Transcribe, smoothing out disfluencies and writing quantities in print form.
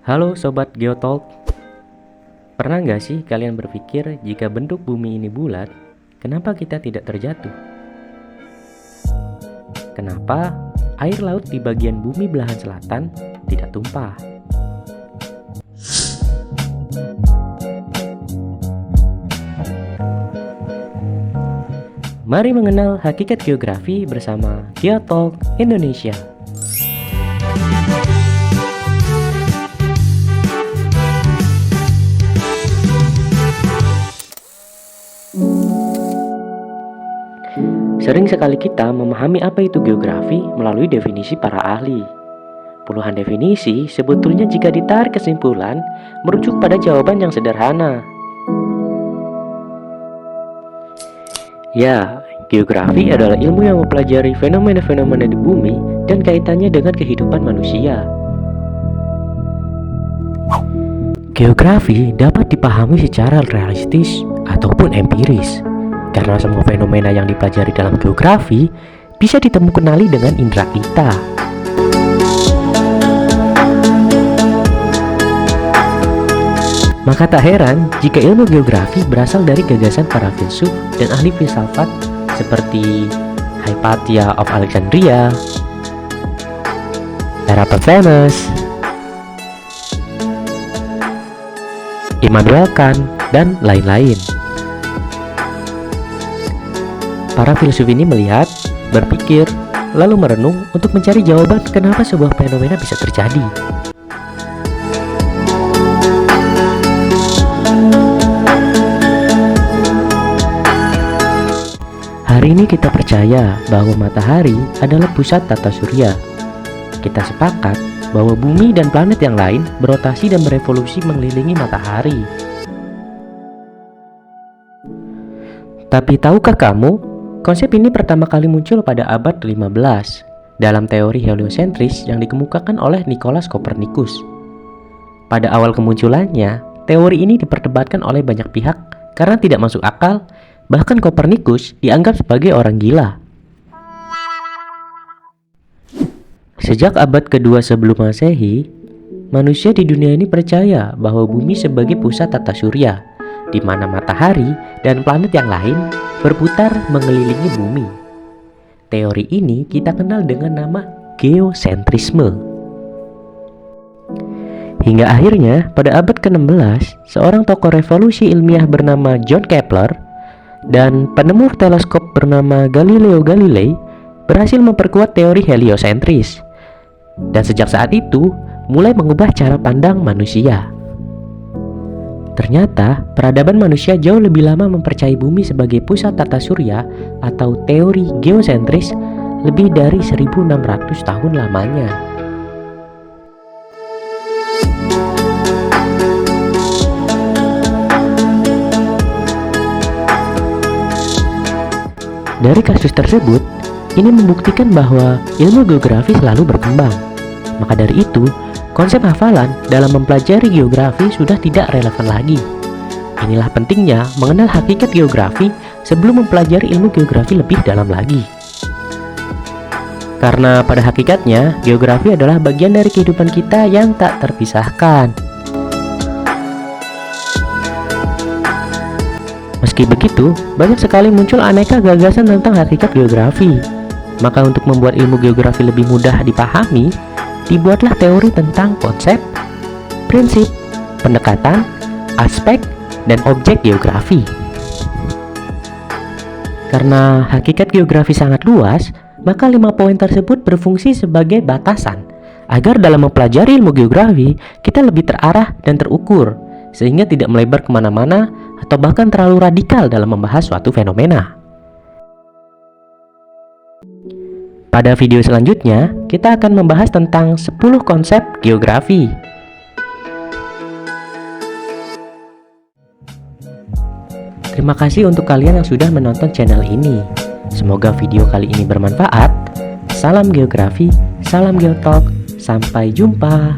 Halo Sobat Geotalk. Pernah nggak sih kalian berpikir jika bentuk bumi ini bulat, kenapa kita tidak terjatuh? Kenapa air laut di bagian bumi belahan selatan tidak tumpah? Mari mengenal hakikat geografi bersama Geotalk Indonesia. Sering sekali kita memahami apa itu geografi melalui definisi para ahli. Puluhan definisi sebetulnya jika ditarik kesimpulan merujuk pada jawaban yang sederhana. Ya, geografi adalah ilmu yang mempelajari fenomena-fenomena di bumi dan kaitannya dengan kehidupan manusia. Geografi dapat dipahami secara realistis ataupun empiris. Karena semua fenomena yang dipelajari dalam geografi bisa kenali dengan indera kita. Maka tak heran jika ilmu geografi berasal dari gagasan para filsuf dan ahli filsafat seperti Hypatia of Alexandria, Eratosthenes, Immanuel Kant, dan lain-lain. Para filsuf ini melihat, berpikir, lalu merenung untuk mencari jawaban kenapa sebuah fenomena bisa terjadi. Hari ini kita percaya bahwa matahari adalah pusat tata surya. Kita sepakat bahwa bumi dan planet yang lain berotasi dan berevolusi mengelilingi matahari. Tapi tahukah kamu, konsep ini pertama kali muncul pada abad 15 dalam teori heliosentris yang dikemukakan oleh Nicolaus Copernicus. Pada awal kemunculannya, teori ini diperdebatkan oleh banyak pihak karena tidak masuk akal, bahkan Copernicus dianggap sebagai orang gila. Sejak abad kedua sebelum Masehi, manusia di dunia ini percaya bahwa bumi sebagai pusat tata surya, di mana matahari dan planet yang lain berputar mengelilingi bumi. Teori ini kita kenal dengan nama geosentrisme. Hingga akhirnya pada abad ke-16, seorang tokoh revolusi ilmiah bernama John Kepler dan penemu teleskop bernama Galileo Galilei berhasil memperkuat teori heliosentris. Dan sejak saat itu mulai mengubah cara pandang manusia. Ternyata, peradaban manusia jauh lebih lama mempercayai bumi sebagai pusat tata surya atau teori geosentris lebih dari 1600 tahun lamanya. Dari kasus tersebut, ini membuktikan bahwa ilmu geografi selalu berkembang. Maka dari itu, konsep hafalan dalam mempelajari geografi sudah tidak relevan lagi. Inilah pentingnya mengenal hakikat geografi sebelum mempelajari ilmu geografi lebih dalam lagi. Karena pada hakikatnya, geografi adalah bagian dari kehidupan kita yang tak terpisahkan. Meski begitu, banyak sekali muncul aneka gagasan tentang hakikat geografi. Maka untuk membuat ilmu geografi lebih mudah dipahami, dibuatlah teori tentang konsep, prinsip, pendekatan, aspek, dan objek geografi. Karena hakikat geografi sangat luas, maka 5 poin tersebut berfungsi sebagai batasan agar dalam mempelajari ilmu geografi kita lebih terarah dan terukur, sehingga tidak melebar kemana-mana atau bahkan terlalu radikal dalam membahas suatu fenomena. Pada video selanjutnya, kita akan membahas tentang 10 konsep geografi. Terima kasih untuk kalian yang sudah menonton channel ini. Semoga video kali ini bermanfaat. Salam geografi, salam geotalk, sampai jumpa.